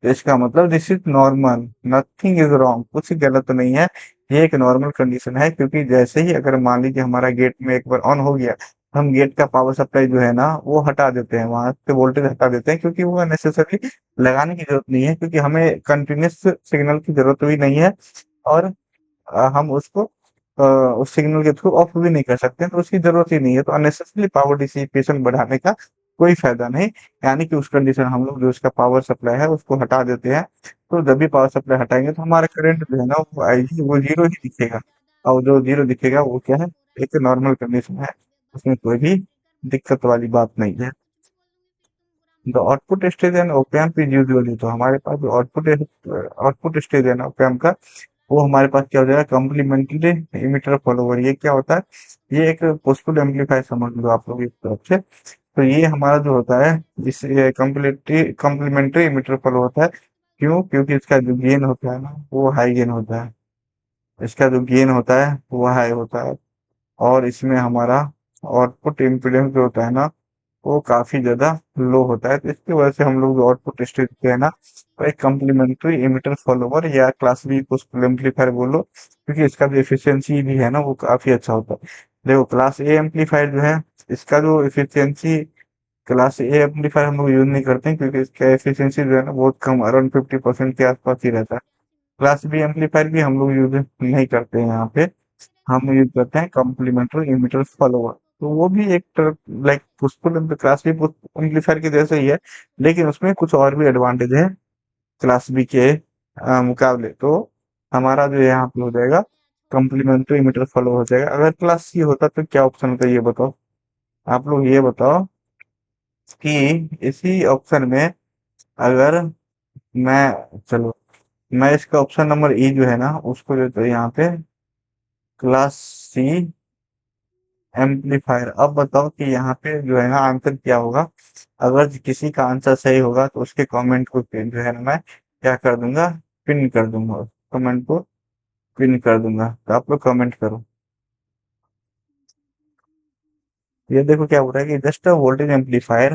तो इसका मतलब this is normal, nothing is wrong, कुछ गलत नहीं है, ये एक नॉर्मल कंडीशन है। क्योंकि जैसे ही अगर मान लीजिए हमारा गेट में एक बार ऑन हो गया, हम गेट का पावर सप्लाई जो है ना वो हटा देते हैं, वहां से वोल्टेज हटा देते हैं, क्योंकि वो नेसेसरी लगाने की जरूरत नहीं है, क्योंकि हमें कंटिन्यूस सिग्नल की जरूरत भी नहीं है, और हम उसको उस सिग्नल के थ्रू ऑफ भी नहीं कर सकते हैं, तो उसकी जरूरत ही नहीं है, तो अननेसेसरी पावर डिसिपेशन बढ़ाने का कोई फायदा नहीं। यानी कि उस कंडीशन हम लोग जो उसका पावर सप्लाई है उसको हटा देते हैं, तो जब भी पावर सप्लाई हटाएंगे तो हमारा करंट जो है ना वो आएगी, वो जीरो ही दिखेगा, और जो जीरो दिखेगा वो क्या है, एक नॉर्मल कंडीशन है, उसमें कोई भी दिक्कत वाली बात नहीं है। The output stage and op-amp is usually, तो हमारे पास जो आउटपुट स्टेज है ना ओपैम्प का, वो हमारे पास क्या हो जाएगा, कम्प्लीमेंट्री इमिटर फॉलोवर। ये क्या होता है, ये एक पुशपुल एम्पलीफायर समझ लो आप लोग एक तरफ से। तो ये हमारा जो होता है इस कम्प्लीमेंट्री इमिटर फॉलो होता है। क्यों, क्योंकि इसका जो गेन होता है ना वो हाई गेन होता है, इसका जो गेन होता है वो हाई होता है, और इसमें हमारा आउटपुट इम्पीडेंस जो होता है ना वो काफी ज्यादा लो होता है। तो इसकी वजह से हम लोग जो आउटपुट स्टेज पे है ना, वो एक कम्प्लीमेंट्री इमिटर फॉलोवर या class B push pull amplifier बोलो, क्योंकि इसका जो एफिशिएंसी भी है ना वो काफी अच्छा होता है। देखो क्लास ए एम्पलीफायर जो है, इसका जो एफिशिएंसी, क्लास ए एम्पलीफायर हम लोग यूज नहीं करते हैं क्योंकि इसका एफिशिएंसी जो है ना बहुत कम, अराउंड 50% के आसपास ही रहता है। क्लास बी एम्पलीफायर भी हम लोग यूज नहीं करते हैं यहाँ पे। हम यूज करते हैं कॉम्प्लीमेंट्री इमिटर फॉलोअर। तो वो भी एक like push pull class B amplifier के जैसे ही है, लेकिन उसमें कुछ और भी एडवांटेज है क्लास बी के मुकाबले। तो हमारा जो यहाँ पे हो जाएगा कॉम्प्लीमेंट्री मीटर फॉलो हो जाएगा। अगर क्लास सी होता तो क्या ऑप्शन होता है ये बताओ। आप लोग ये बताओ कि इसी ऑप्शन में अगर मैं, चलो मैं इसका ऑप्शन नंबर ई जो है ना उसको जो तो यहाँ पे क्लास सी एम्पलीफायर। अब बताओ कि यहाँ पे जो है ना आंसर क्या होगा। अगर किसी का आंसर सही होगा तो उसके कमेंट को जो है ना मैं क्या कर दूंगा, पिन कर दूंगा, कमेंट को पिन कर दूंगा। तो आप लोग कमेंट करो। ये देखो क्या बोल रहा है कि just a voltage amplifier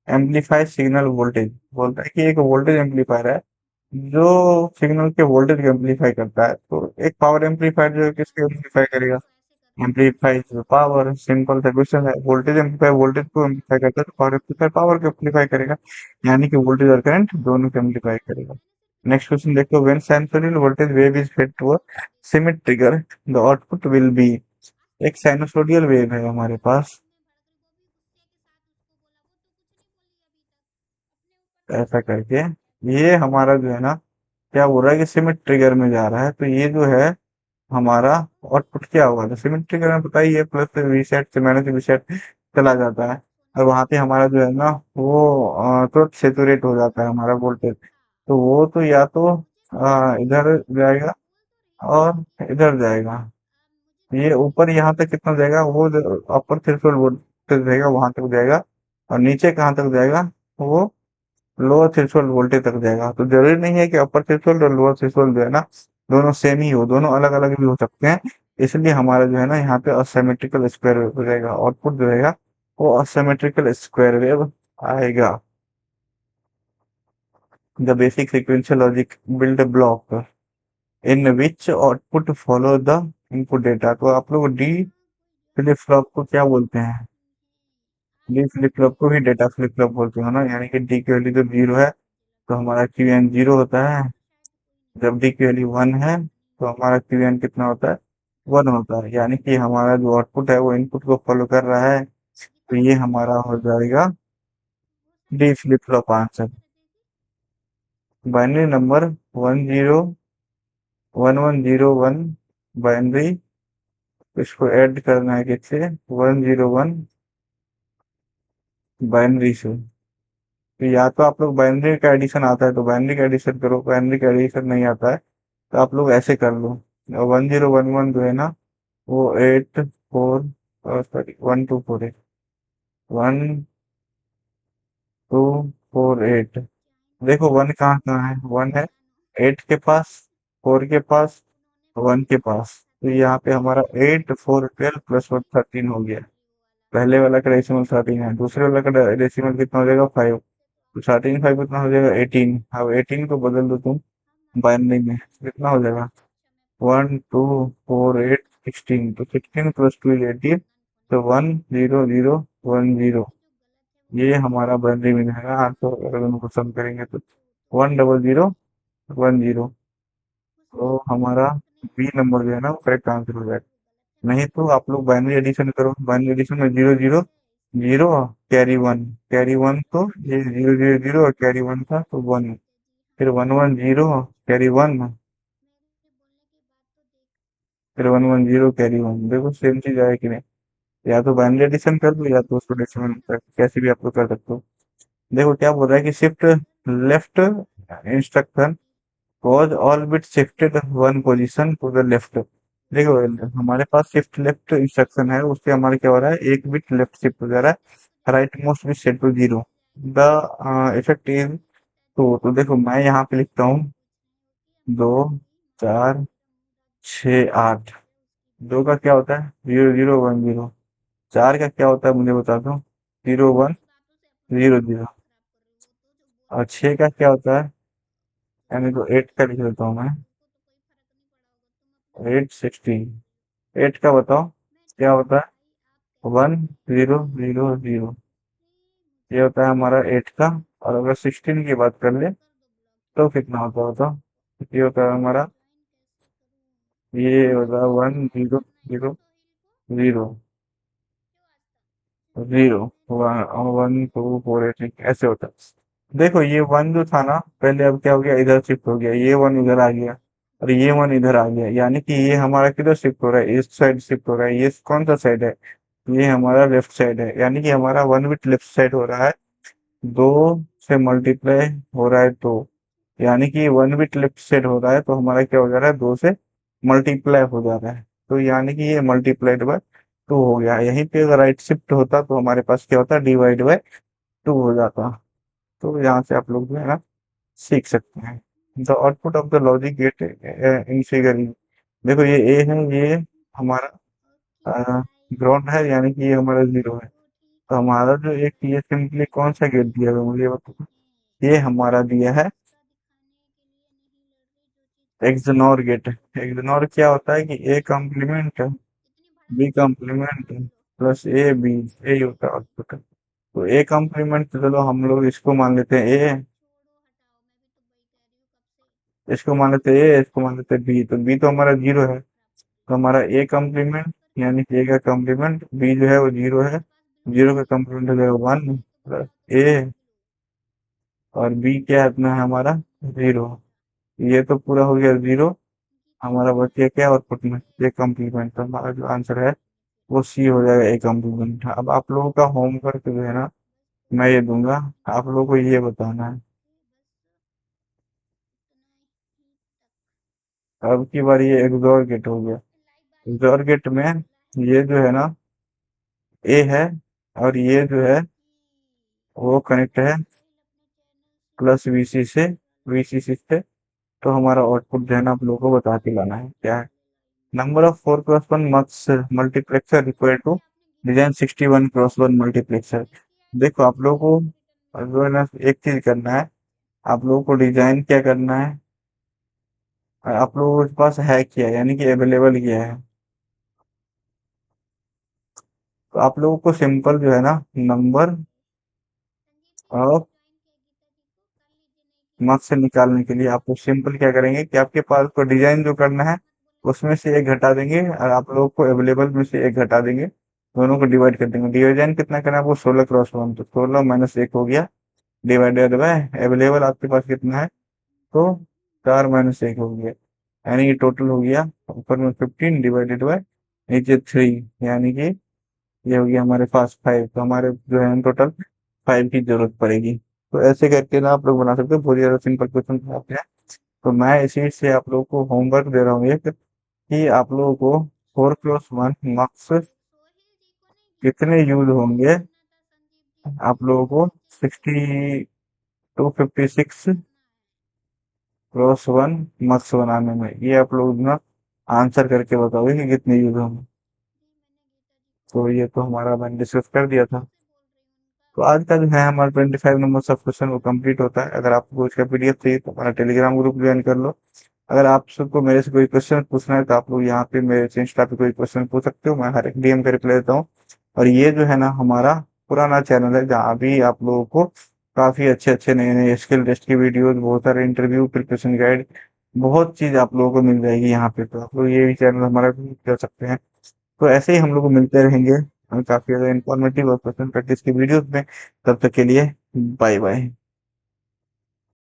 amplify signal voltage. बोलता है कि एक वोल्टेज एम्पलीफायर है जो सिग्नल के वोल्टेज को एम्पलीफाई करता है। तो एक पावर एम्पलीफायर जो है किसके एम्पलीफाई करेगा, एम्पलीफाई पावर। सिंपल सा क्वेश्चन है। वोल्टेज एम्पलीफायर वोल्टेज को एम्पलीफाई करता है तो पावर एम्पलीफायर पावर को एम्पलीफाई करेगा, यानी कि वोल्टेज और करंट दोनों को एम्पलीफाई करेगा। नेक्स्ट क्वेश्चन देखो, when sinusoidal voltage wave is fed to a symmetric trigger the output will be. एक साइनसोडियल वेव है हमारे पास, ऐसा करके ये हमारा जो है ना क्या बोल रहा है कि सिमिट्रिक ट्रिगर में जा रहा है। तो ये जो है हमारा आउटपुट क्या होगा, तो सिमिट्रिक ट्रिगर में पता ही है, प्लस से रीसेट से माइनस रीसेट चला जाता है। और वहां पे हमारा जो है ना वो तुरंत सेचुरेट हो जाता है हमारा वोल्टेज। तो वो तो या तो इधर जाएगा और इधर जाएगा। ये ऊपर यहाँ तक कितना जाएगा, वो अपर थ्रेशोल्ड वोल्टेज रहेगा वहां तक जाएगा। और नीचे कहाँ तक जाएगा, वो लोअर थ्रेशोल्ड वोल्टेज तक जाएगा। तो जरूरी नहीं है कि अपर थ्रेशोल्ड और लोअर थ्रेशोल्ड जो है ना दोनों सेम ही हो, दोनों अलग अलग भी हो सकते हैं। इसलिए हमारा जो है ना यहाँ पे असिमेट्रिकल स्क्वायर वेव हो जाएगा, आउटपुट जो रहेगा वो असिमेट्रिकल स्क्वायर वेव आएगा। The basic sequential logic build block in which output follow the input data. तो आप लोग डी फ्लिप फ्लॉप को क्या बोलते हैं, डी फ्लिप फ्लॉप को ही डेटा फ्लिप फ्लॉप बोलते हो ना, यानी कि डी की वैल्यू जब जीरो है तो हमारा क्यू एन जीरो होता है। जब डी की वैल्यू वन है तो हमारा क्यू एन कितना होता है, वन होता है। यानी कि हमारा जो आउटपुट है वो इनपुट को फॉलो कर रहा है। तो ये हमारा हो जाएगा D flip flop answer. Binary number 10 1101 binary, इसको ऐड करना है किससे, 101 बाइनरी से। तो या तो आप लोग बाइनरी का एडिशन आता है तो बाइनरी का एडिशन करो, बाइनरी का एडिशन नहीं आता है तो आप लोग ऐसे कर लो। 1011 जो है ना वो 1248। देखो वन कहाँ कहाँ है, वन है 8 के पास, 4 के पास, 1 के पास। तो यहाँ पे हमारा 8 4 12 प्लस 1 13 हो गया। पहले वाला का डेसिमल 13 है, दूसरे वाला का डेसिमल कितना हो जाएगा 5। तो 13 5 कितना हो जाएगा 18। अब 18 को बदल दो तुम बाइनरी में, कितना हो जाएगा 1248 16। तो 16 प्लस 2 18। तो 10010। ये हमारा बाइनरी में है ना। तो अगर उनको सम करेंगे तो 10010। तो हमारा बी नंबर जो है ना वो करेक्ट आंसर हो जाएगा। नहीं तो आप लोग बाइनरी एडिशन करो, बाइनरी एडिशन में 0 0 0 कैरी वन। तो ये 0 0 0 और कैरी वन था तो वन, फिर 1 1 0 कैरी वन, फिर 1 1 0 कैरी वन। देखो सेम चीज आया कि नहीं। या तो बाइनरी एडिशन कर लो या तो उसको डेसिमल कैसे भी आप लोग कर सकते हो। देखो क्या बोल रहा है कि shift left instruction cause all bit shifted one position to the left. देखो हमारे पास शिफ्ट लेफ्ट इंस्ट्रक्शन है, उससे हमारा क्या हो रहा है, एक बिट लेफ्ट शिफ्ट हो जा रहा है, right most bit set to zero. The effect is तो देखो मैं यहाँ पे लिखता हूँ 2 4 6 8। दो का क्या होता है 0 0 1 0। चार का क्या होता है मुझे बता दो, 0 1 0 0। और छह का क्या होता है, यानी तो 8 का लिख देता हूँ मैं, 8 16। 8 का बताओ, क्या होता है 1000, ये होता है हमारा 8 का। और अगर 16 की बात कर ले तो कितना होता होता, ये होता है हमारा, ये होता है 1000, 0, 1 2 4 8 ऐसे होता है। देखो ये वन जो था ना पहले, अब क्या हो गया, इधर शिफ्ट हो गया, ये वन इधर आ गया और ये वन इधर आ गया, यानी कि ये हमारा किधर शिफ्ट हो रहा है, इस साइड शिफ्ट हो रहा है। ये कौन सा साइड है, ये हमारा लेफ्ट साइड है, यानी कि हमारा वन विथ लेफ्ट साइड हो रहा है, दो से मल्टीप्लाई हो रहा है तो, यानी कि वन विथ लेफ्ट साइड हो रहा है तो हमारा क्या हो जा रहा है, दो से मल्टीप्लाई हो जा रहा है, तो यानी कि ये मल्टीप्लाइड बाय टू हो गया। यहीं पे अगर राइट शिफ्ट होता तो हमारे पास क्या होता, डिवाइड बाय टू हो जाता। तो यहाँ से आप लोग जो है ना सीख सकते हैं। The output of the logic get in figure. देखो ये ए है, ये हमारा ग्राउंड है, यानी कि ये हमारा जीरो है। तो हमारा जो एक ये सिंपली कौन सा गेट दिया हुआ है, मुझे बताओ। ये हमारा दिया है एक्सनॉर गेट। एक्सनॉर क्या होता है कि A complement B complement plus A B, यही होता है आउटपुट। तो ए कॉम्प्लीमेंट तो चलो हम लोग इसको मान लेते हैं ए, इसको मान लेते हैं ए, इसको मान लेते हैं बी, तो बी तो हमारा जीरो है, तो हमारा ए कॉम्प्लीमेंट यानी कि ए का कॉम्प्लीमेंट बी जो है वो जीरो है, जीरो का कॉम्प्लीमेंट हो जाएगा वन प्लस ए, और बी क्या है अपना है हमारा जीरो। ये तो पूरा हो गया जीरो, हमारा बच गया क्या आउटपुट में, ए कॉम्प्लीमेंट। तो हमारा जो आंसर है वो सी हो जाएगा, ए कॉम्प्लीमेंट। अब आप लोगों का होमवर्क जो है ना मैं ये दूंगा, आप लोगों को ये बताना है। अब की बार ये एग्जॉर गेट हो गया। एग्जॉर गेट में ये जो है ना ए है, और ये जो है वो कनेक्ट है प्लस वीसी से, वीसीसी से। तो हमारा आउटपुट जो है ना आप लोगों को बता के लाना है क्या है। Number of 4x1 mux multiplexer required to design 61x1 multiplexer. देखो आप लोगों को जो है ना एक चीज करना है, आप लोगों को डिजाइन क्या करना है, आप लोगों के पास है क्या, यानी कि अवेलेबल क्या है। तो आप लोगों को सिंपल जो है ना नंबर ऑफ मार्क्स से निकालने के लिए आप लोग सिंपल क्या करेंगे कि आपके पास को डिजाइन जो करना है उसमें से एक घटा देंगे, और आप लोगों को अवेलेबल में से एक घटा देंगे, दोनों को डिवाइड कर देंगे। डिजाइन कितना करना है आपको, 16x1, तो 16 - 1 हो गया, डिवाइडेड बाय अवेलेबल आपके पास कितना है, तो 4 - 1 हो गया, यानी कि टोटल हो गया ऊपर में 15 डिवाइडेड बाय नीचे 3, यानी कि ये हो गया हमारे पास 5। तो हमारे जो है टोटल 5 की जरूरत पड़ेगी। तो ऐसे करके ना आप लोग बना सकते हो, बहुत ज्यादा सिंपल क्वेश्चन आते हैं। तो मैं इसी से आप लोगों को होमवर्क दे रहा हूँ एक, कि आप लोगों को 4+1 मार्क्स कितने यूज होंगे, आप लोगों को 6256+1 मार्क्स बनाने में, ये आप लोग ना आंसर करके बताओगे कि कितने यूज होंगे। तो ये तो हमारा मैंने डिस्कस कर दिया था। तो आज का जो है हमारा 25 नंबर सब क्वेश्चन वो कंप्लीट होता है। अगर आपको इसका पीडीएफ चाहिए तो हमारा टेलीग्राम ग्रुप ज्वाइन कर लो। अगर आप सबको मेरे से कोई क्वेश्चन पूछना है तो आप लोग यहाँ पे मेरे से इंस्टा पे कोई क्वेश्चन पूछ सकते हो, मैं हर एक डीएम का रिप्लाई देता हूँ। और ये जो है ना हमारा पुराना चैनल है, जहाँ भी आप लोगों को काफी अच्छे अच्छे नए नए स्किल टेस्ट की वीडियोस, बहुत सारे इंटरव्यू प्रिपरेशन गाइड, बहुत चीज आप लोगों को मिल जाएगी यहाँ पे। तो आप लोग ये भी चैनल हमारा visit कर सकते हैं। तो ऐसे ही हम लोग मिलते रहेंगे काफी ज्यादा इंफॉर्मेटिव और क्वेश्चन प्रैक्टिस की वीडियोस में। तब तक के लिए बाय बाय।